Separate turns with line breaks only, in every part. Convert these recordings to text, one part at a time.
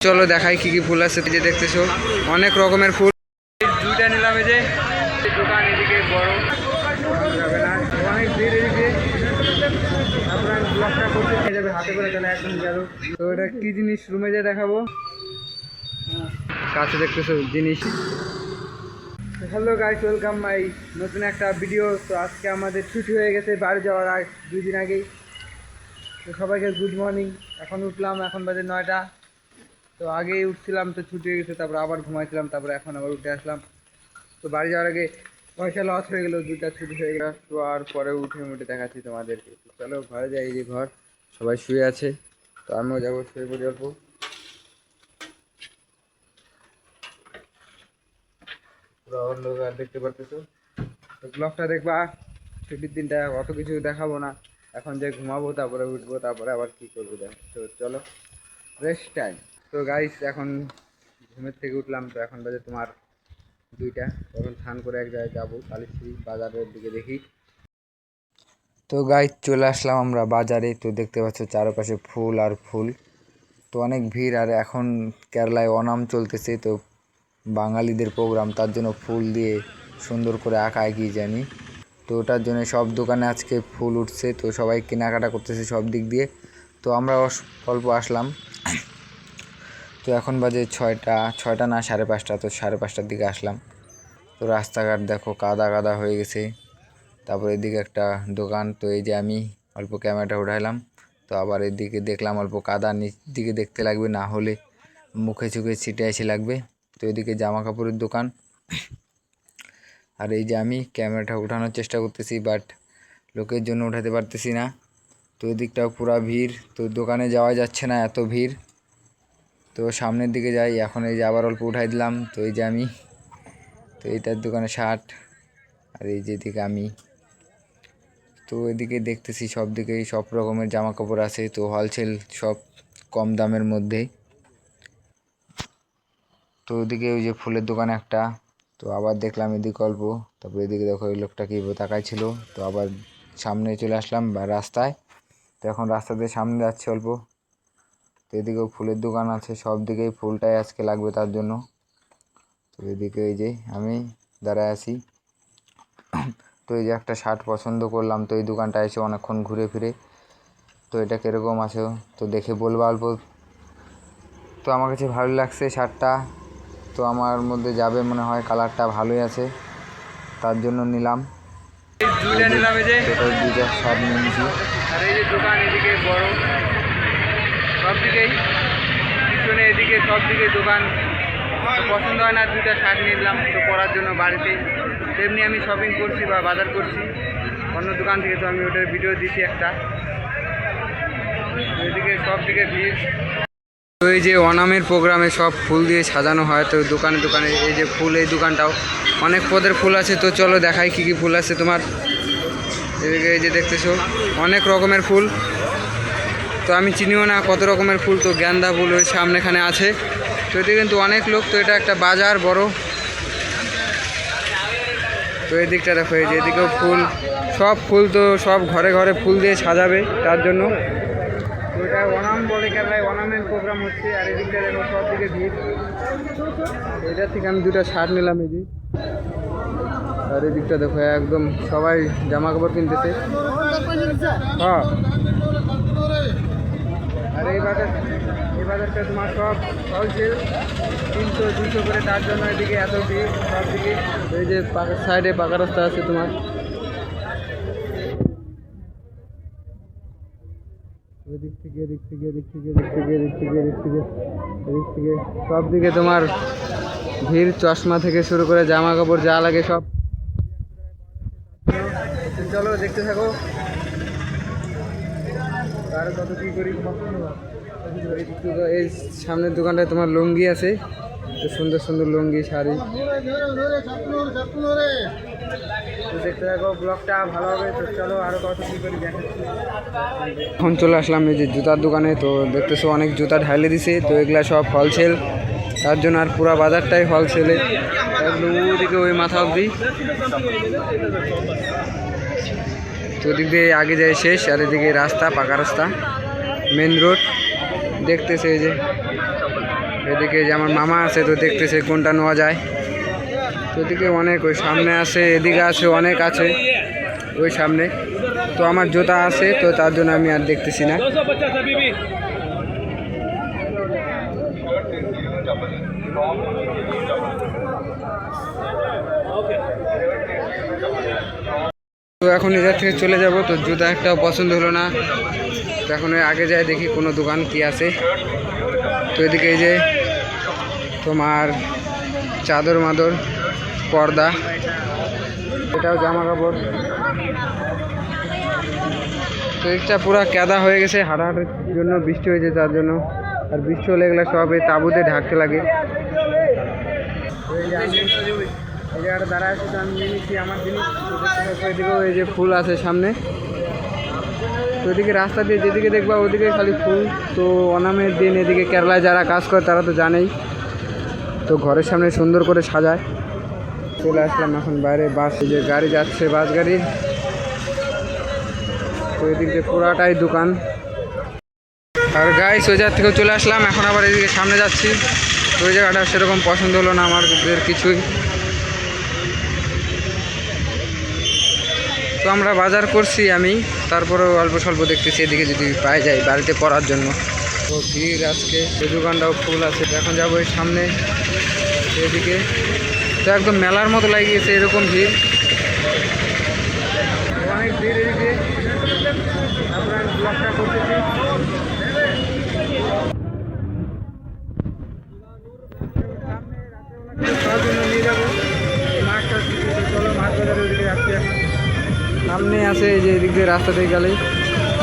চলো দেখাই কি কি ফুল আছে। যে দেখতেছো অনেক রকমের ফুল। দুইটা নিলাম। এই যে দোকান এদিকে বড় যাবে না, অনেক ভিড় এদিকে। আপনার ব্লগটা করতে নিয়ে যাবে হাতে করে, তাহলে একদম গেল। তো এটা কি জিনিস রুমে যে দেখাবো। কাছে দেখতেছো জিনিস। হ্যালো গাইস, ওয়েলকাম মাই নতুন একটা ভিডিও। তো আজকে আমাদের ছুটি হয়ে গেছে বাড়ি যাওয়ার 2 দিন আগেই। তো সবাইকে গুড মর্নিং। এখন উঠলাম, এখন বাজে 9টা। তো আগেই উঠছিলাম, তো ছুটি হয়ে গেছে, তারপর আবার ঘুমাইছিলাম, তারপরে এখন আবার উঠে আসলাম। তো বাড়ি যাওয়ার আগে পয়সা লস হয়ে গেলো, 2টা ছুটি হয়ে গেল। তো আর পরে উঠে দেখাচ্ছি তোমাদেরকে। চলো ঘরে যাই। এই যে ঘর, সবাই শুয়ে আছে, তো আমিও যাবো, শুয়ে পড়ে অল্প। পুরো অন্ধকার দেখতে পারতেছো। তো ব্লগটা দেখবা, ছুটির দিনটা অত কিছু দেখাবো না। এখন যে ঘুমাবো, তারপরে উঠবো, তারপরে আবার কী করবো দেখ। তো চলো, রেস্ট টাইম। তো গাইস এখন ঘুমের থেকে উঠলাম, তো এখন বাজে তোমার 2টা। তখন স্নান করে এক জায়গায় যাবো, কালীশ্রী বাজারের দিকে দেখি। তো গাইস চলে আসলাম আমরা বাজারে। তো দেখতে পাচ্ছ চারপাশে ফুল আর ফুল। তো অনেক ভিড়। আর এখন কেরালায় ওনাম চলতেছে, তো বাঙালিদের প্রোগ্রাম, তার জন্য ফুল দিয়ে সুন্দর করে আঁকা এগিয়ে জানি। তো ওটার জন্য সব দোকানে আজকে ফুল উঠছে, তো সবাই কেনাকাটা করতেছে সব দিক দিয়ে। তো আমরা অল্প আসলাম। তো এখন বাজে 6টা না 5:30। তো 5:30টার দিকে আসলাম। তো রাস্তাঘাট দেখো কাদা কাদা হয়ে গেছে। তারপর এদিকে একটা দোকান। তো এই যে আমি অল্প ক্যামেরাটা উঠাইলাম। তো আবার এদিকে দেখলাম অল্প কাদা, নিচ দিকে দেখতে লাগবে, না হলে মুখে চুখে ছিটে এসে লাগবে। তো এদিকে জামা কাপড়ের দোকান। আর এই যে আমি ক্যামেরাটা উঠানোর চেষ্টা করতেছি, বাট লোকের জন্য উঠাতে পারতেছি না। তো এদিকটাও পুরা ভিড়, তো দোকানে যাওয়া যাচ্ছে না, এত ভিড়। তো সামনের দিকে যাই। এখন এই যে আবার অল্প উঠাই দিলাম। তো এই যে আমি, তো এইটার দোকানে শার্ট, আর এই যে এদিকে আমি। তো এদিকে দেখতেছি সব দিকেই সব রকমের জামা কাপড় আছে, তো হোলসেল, সব কম দামের মধ্যে। তো ওদিকে ওই যে ফুলের দোকান একটা। তো আবার দেখলাম এদিকে অল্প। তারপর এদিকে দেখো ওই লোকটা কি তাকাইছিল। তো আবার সামনে চলে আসলাম রাস্তায়। তো এখন রাস্তা দিয়ে সামনে যাচ্ছে অল্প। তো এদিকেও ফুলের দোকান আছে, সব দিকেই ফুলটাই আজকে লাগবে তার জন্য। তো এদিকে এই যে আমি দাঁড়ায় আছি। তো এই যে একটা শার্ট পছন্দ করলাম, তো এই দোকানটা এসে অনেকক্ষণ ঘুরে ফিরে। তো এটা কীরকম আছে তো দেখে বলবো অল্প। তো আমার কাছে ভালো লাগছে শার্টটা, তো আমার মধ্যে যাবে মনে হয়, কালারটা ভালোই আছে, তার জন্য নিলাম। দুইটা নিলাম। এই যে টোটাল 2টা শার্ট নিয়েছি। আর এই যে দোকান এদিকে বড়, সব দিকেই পিছনে এদিকে সব দিকে দোকান। পছন্দ হয় না, 2টা শার্ট নিলাম তো পরার জন্য বাড়িতে। তেমনি আমি শপিং করছি বা বাজার করছি অন্য দোকান থেকে, তো আমি ওটার ভিডিও দিচ্ছি একটা। এদিকে সব দিকে ভিড়। তো এই যে ওনামের প্রোগ্রামে সব ফুল দিয়ে সাজানো হয়, তো দোকানে দোকানে এই যে ফুল, এই দোকানটাও অনেক পদের ফুল আছে। তো চলো দেখাই কি কি ফুল আছে তোমার। এদিকে এই যে দেখতেছো অনেক রকমের ফুল, তো আমি চিনিও না কত রকমের ফুল। তো গেন্দা ফুল ওই সামনেখানে আছে। তো এদিকে কিন্তু অনেক লোক, তো এটা একটা বাজার বড়। তো এই দিকটা দেখো, এই যে এদিকেও ফুল, সব ফুল। তো সব ঘরে ঘরে ফুল দিয়ে সাজাবে তার জন্য। তো এটা ওনাম বলে, কেরালায় ওনামের প্রোগ্রাম হচ্ছে। আর এদিকটা দেখো সব দিকে ভিড়। এটার থেকে আমি 2টা শার্ট নিলাম এই যে। আর এদিকটা দেখো একদম সবাই জামা কাপড় কিনতেছে। হ্যাঁ, আর এই বাজারটা তোমার সব হোলসেল 300-200 করে, তার জন্য এদিকে এত ভিড় সব দিকে। এই যে সাইডে পাকা রাস্তা আছে তোমার। এদিক থেকে সব দিকে তোমার ভিড়। চশমা থেকে শুরু করে জামা কাপড় যা লাগে সব। চলো দেখতে থাকো আর কত কি করি। এই সামনের দোকানটায় তোমার লুঙ্গি আছে, তো সুন্দর সুন্দর লুঙ্গি, শাড়ি। দেখতে থাকো, ব্লগটা ভালো হবে। তো চলো আরো কত কি করি দেখাচ্ছি। এখন চলে আসলাম এই যে জুতার দোকানে। তো দেখতেছো অনেক জুতা ঢাইলে দিছে, তো এগুলা সব হোলসেল, তার জন্য আর পুরো বাজারটাই হোলসেলে একদম ওইদিকে ওই মাথা অবধি। তো ওদিক দিয়ে আগে যায় শেষ, আর এদিকে রাস্তা, পাকা রাস্তা, মেন রোড দেখতেছে এই যে। এদিকে যে আমার মামা আছে, তো দেখতেছে কোনটা নেওয়া যায়। তো এদিকে অনেক, ওই সামনে আছে, এদিকে আছে, অনেক আছে ওই সামনে। তো আমার জুতা আছে, তো তার জন্য আমি আর দেখতেছি না। তো এখন এদের থেকে চলে যাব। তো জুতা একটাও পছন্দ হলো না, তো এখন আগে যাই দেখি কোনো দোকান কি আছে। তো এদিকে এই যে তোমার চাদর মাদর, পর্দা, এটাও জামা কাপড়। তো এটা পুরো কাদা হয়ে গেছে হাঁটাহাঁটির জন্য, বৃষ্টি হয়েছে তার জন্য। আর বৃষ্টি হলে গেলে সব এই তাঁবুতে ঢাকতে লাগে। এই জায়গাটা দাঁড়ায় আছে, তো আমি নিয়ে নিচ্ছি আমার জিনিস। এদিকেও এই যে ফুল আছে সামনে। তো এদিকে রাস্তা দিয়ে যেদিকে দেখবা ওদিকে খালি ফুল। তো অনামের দিন এদিকে কেরালায় যারা কাজ করে তারা তো জানেই, তো ঘরের সামনে সুন্দর করে সাজায়। চলে আসলাম এখন বাইরে, বাস যে গাড়ি যাচ্ছে, বাস গাড়ি। তো এদিক দিয়ে পুরাটাই দোকান। আর গাইস ওই জায়গা থেকেও চলে আসলাম, এখন আবার এদিকে সামনে যাচ্ছি। তো ওই জায়গাটা সেরকম পছন্দ হলো না আমাদের কিছুই। তো আমরা বাজার করছি আমি, তারপরেও অল্প স্বল্প দেখতেছি এদিকে যদি পাই যায় বাড়িতে পরার জন্য। তো ভিড় আজকে, এই দোকানটাও ফুল আছে। এখন যাবো এই সামনে এদিকে, তো একদম মেলার মতো লাগিয়েছে এরকম ভিড়, অনেক ভিড় এদিকে। তারপরে আমি ব্লগটা করতেছি। খাওয়ার জন্য নিয়ে যাবো মাছটা, চলো মাছ বাজারে ওদিকে যাচ্ছি। সামনে আছে এই যে এদিক দিয়ে রাস্তা থেকে গেলেই।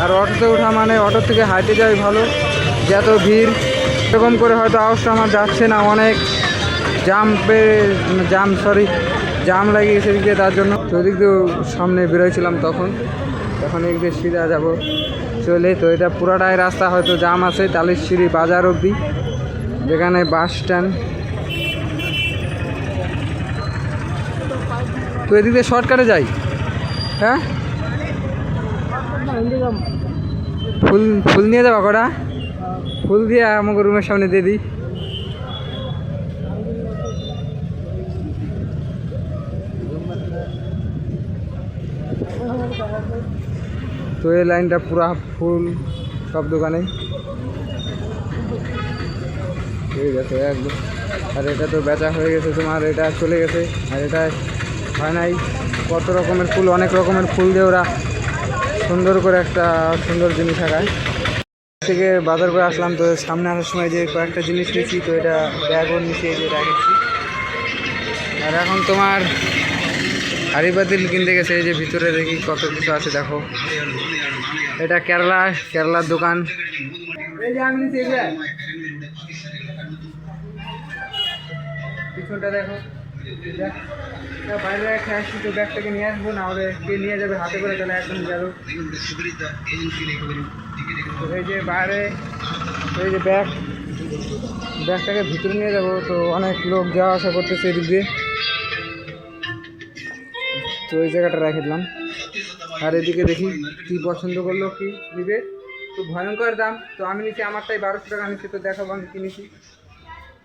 আর অটোতে ওঠা মানে অটোর থেকে হাঁটে যাওয়াই ভালো, যত ভিড়। এরকম করে হয়তো আওয়াজটা আমার যাচ্ছে না, অনেক জাম লাগিয়েছে এদিক দিয়ে, তার জন্য। তো ওদিক দিয়ে সামনে বেরোয়ছিলাম তখন এদিক দিয়ে সিধা যাবো চলে। তো এটা পুরাটাই রাস্তা হয়তো জাম আছে, তালিশিরি বাজার অবধি, যেখানে বাস স্ট্যান্ড। তো এদিক দিয়ে শর্টকাটে যাই। হ্যাঁ, ফুল নিয়ে যাবা কটা? ফুল দিয়ে আমাকে রুমের সামনে দিয়ে দিই। তো এই লাইনটা পুরা ফুল, সব দোকানে ঠিক আছে একদম। আর এটা তো বেচা হয়ে গেছে তোমার, এটা চলে গেছে। আর এটা হয় নাই, কত রকমের ফুল, অনেক রকমের ফুল দিয়ে ওরা সুন্দর করে একটা সুন্দর জিনিস থাকায়। থেকে বাজার করে আসলাম। তো সামনে আসার সময় যে কয়েকটা জিনিস নিয়েছি, তো এটা ব্যাগও নিচে এই যে রেখেছি। আর এখন তোমার হাড়ি পাতিল কিনতে গেছে, এই যে ভিতরে দেখি কত কিছু আছে দেখো। এটা কেরালার দোকান। এই যে আমি নিচ্ছি, পিছনটা দেখো, বাইরে রেখে আসছি। তো ব্যাগটাকে নিয়ে আসবো, না হলে কে নিয়ে যাবে হাতে করে, তাহলে একদম গেল। এই যে বাইরে, এই যে ব্যাগটাকে ভিতরে নিয়ে যাব। তো অনেক লোক যাওয়া আসা করতেছে এদিক দিয়ে, তো এই জায়গাটা রেখে দিলাম। আর এদিকে দেখি কি পছন্দ করলো, কি নিবে। তো ভয়ঙ্কর দাম। তো আমি নিচ্ছি আমারটাই 1200 টাকা নিচ্ছি, তো দেখাবো আমি কিনেছি।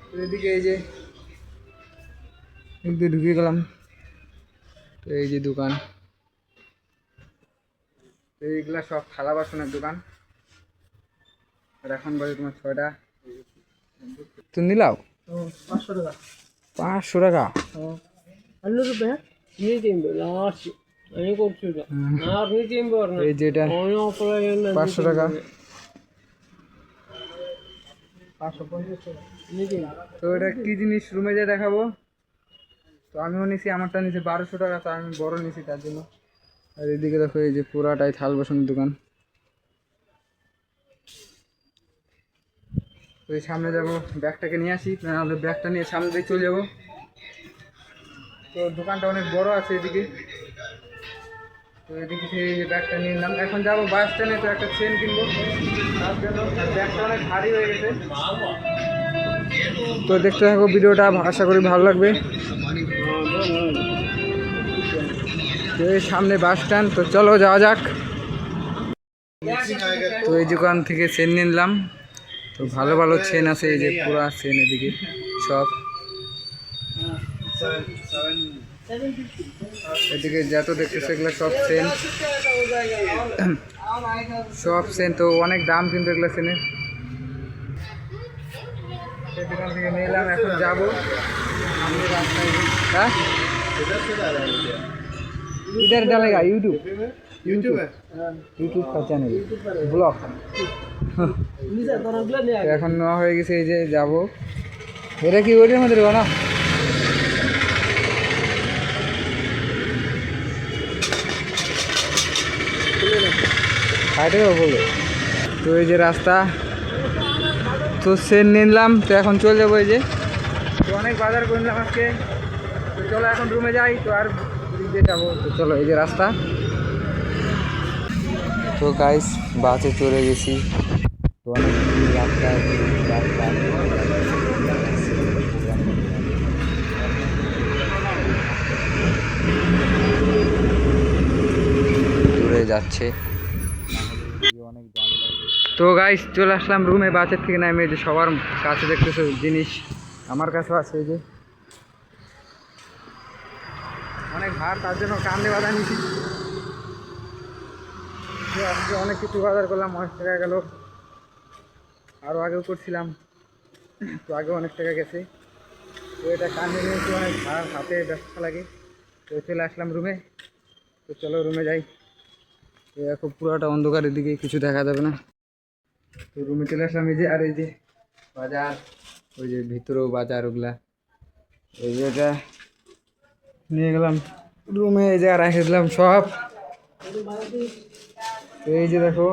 তো এদিকে এই যে একটু ঢুকে গেলাম। তো এই যে দোকান, তো এইগুলা সব থালা বাসনের দোকান। আর এখন বাজে তোমার 6টা। তুমি নিলাও 500 টাকা। 500 টাকা? এই যেটা 500 টাকা। তো এটা কি জিনিস রুমে যেয়ে দেখাবো। তো আমিও নিছি, আমারটা নিছি 1200 টাকা, তো আমি বড় নিছি তার জন্য। আর এদিকে দেখো এই যে পুরাটাই থাল বাসনের দোকান। তো এই সামনে যাবো, ব্যাগটাকে নিয়ে আসি, নাহলে ব্যাগটা নিয়ে সামনে দিয়ে চলে যাবো। তো দোকানটা অনেক বড় আছে এদিকে। তো এদিকে থেকে এই ব্যাগটা নিয়ে নিলাম। এখন যাবো বাস স্ট্যান্ডে, তো একটা চেন কিনবো তার জন্য। ব্যাগটা অনেক ভারী হয়ে গেছে। তো দেখতে থাকো ভিডিওটা, আশা করি ভালো লাগবে। তো এই সামনে বাস স্ট্যান্ড, তো চলো যাওয়া যাক। তো এই দোকান থেকে চেন নিয়ে নিলাম। তো তো ভালো ভালো চেন আছে, এই যে পুরো চেন এদিকে সব, এদিকে যত দেখতেছে এগুলো সব চেন, সব চেন। তো অনেক দাম কিন্তু এগুলো চেনের। সেখান থেকে নিলাম, এখন যাবো রাস্তায়। इधर डालेगा यूट्यूब यूट्यूब यूट्यूब का चैनल ब्लॉग। এখন নেওয়া হয়ে গেছে, এই যে যাবো। এটা কি ওইটার মধ্যে দেবো না? হাইটে বলো। তো এই যে রাস্তা, তো সেন নিলাম, তো এখন চলে যাবো। এই যে তো অনেক বাজার করে নিলাম আজকে, তো চলো এখন রুমে যাই। তো আর যাবো, তো চলো এই যে রাস্তা। তো গাইস বাসে চড়ে গেছি, তো অনেক রাস্তায় দূরে যাচ্ছে। তো গাইস চলে আসলাম রুমে, বাসের থেকে নামে। যে সবার কাছে দেখতেছে জিনিস, আমার কাছেও আছে। এই যে অনেক ভার, তার জন্য কান্দে বাধা নিয়েছি। আজকে অনেক কিছু বাজার করলাম, অনেক টাকা গেল। আরও আগেও করছিলাম, তো আগে অনেক টাকা গেছে। তো এটা কান্দে নিয়েছি, অনেক ভার, হাতে ব্যবসা লাগে। তো চলে আসলাম রুমে, তো চলো রুমে যাই। তো এখন পুরোটা অন্ধকারের দিকে কিছু দেখা যাবে না। তো রুমে চলে আসলাম। এই যে আর এই যে বাজার, ওই যে ভিতরেও বাজার, ওগুলা এই যে এটা নিয়ে গেলাম রুমে, এই যে আর রেখে দিলাম সব। তো এই যে দেখো,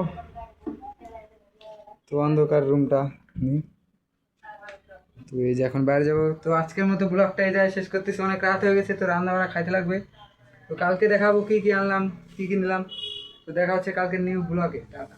তো অন্ধকার রুমটা। তো এই যে এখন বাইরে যাবো। তো আজকের মতো ব্লগটা এই যায় শেষ করতেছি, অনেক রাত হয়ে গেছে। তো রান্না বান্না খাইতে লাগবে। তো কালকে দেখাবো কি কি আনলাম, কি কি নিলাম। তো দেখা হচ্ছে কালকে নিউ ব্লগে। টাটা।